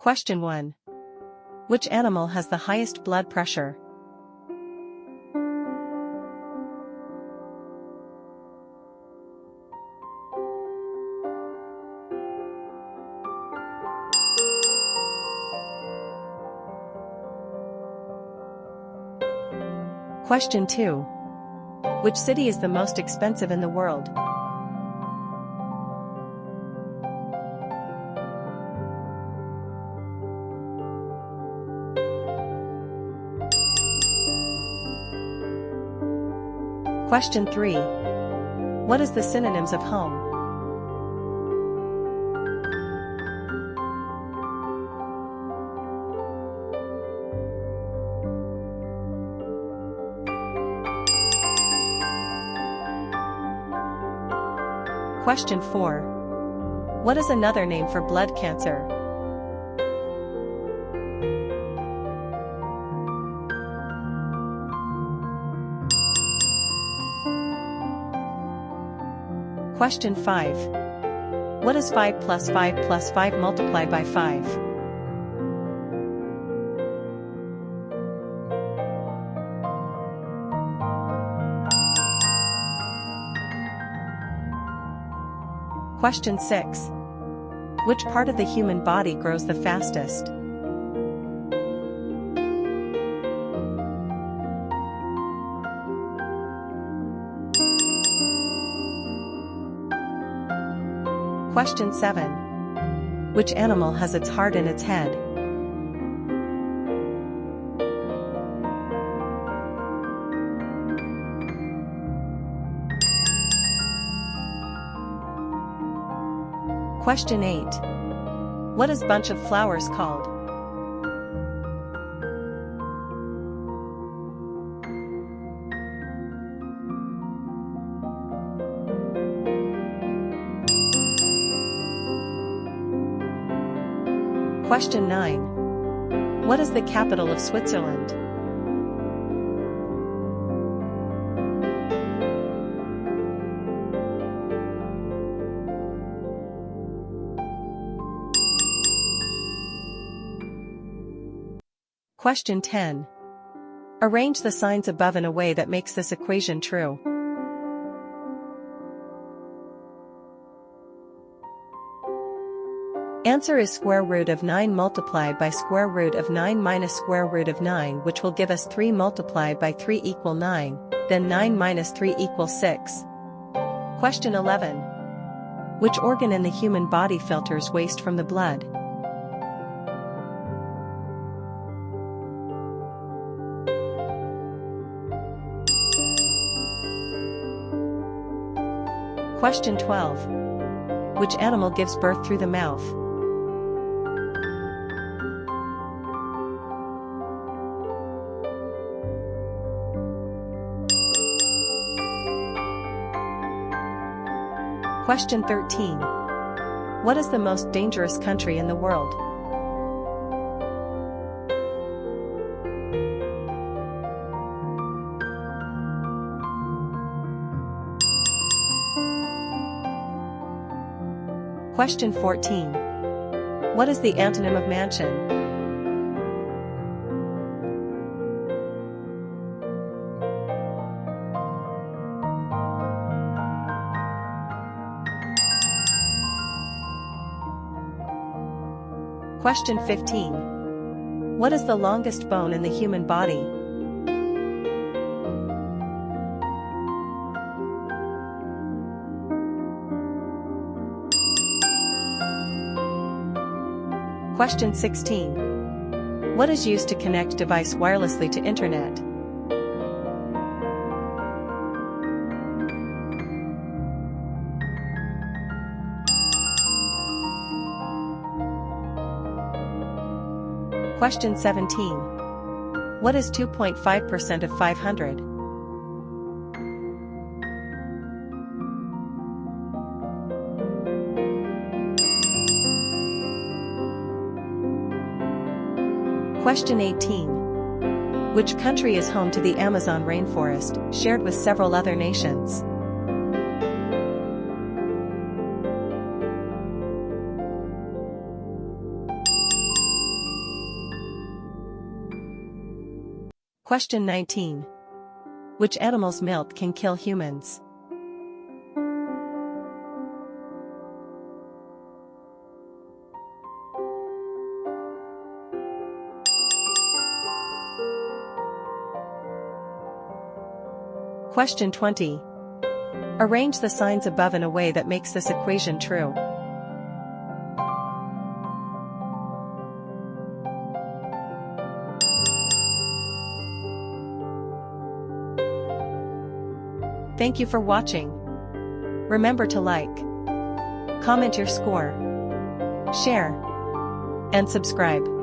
Question 1. Which animal has the highest blood pressure? Question 2. Which city is the most expensive in the world? Question 3. What is the synonyms of home? Question 4. What is another name for blood cancer? Question 5. What is 5 plus 5 plus 5 multiplied by 5? Question 6. Which part of the human body grows the fastest? Question 7. Which animal has its heart in its head? Question 8. What is bunch of flowers called? Question 9. What is the capital of Switzerland? Question 10. Arrange the signs above in a way that makes this equation true. Answer is square root of 9 multiplied by square root of 9 minus square root of 9, which will give us 3 multiplied by 3 equal 9, then 9 minus 3 equals 6. Question 11. Which organ in the human body filters waste from the blood? Question 12. Which animal gives birth through the mouth? Question 13. What is the most dangerous country in the world? Question 14. What is the antonym of mansion? Question 15. What is the longest bone in the human body? Question 16. What is used to connect device wirelessly to internet? Question 17. What is 2.5% of 500? Question 18. Which country is home to the Amazon rainforest, shared with several other nations? Question 19. Which animal's milk can kill humans? Question 20. Arrange the signs above in a way that makes this equation true. Thank you for watching. Remember to like, comment your score, share, and subscribe.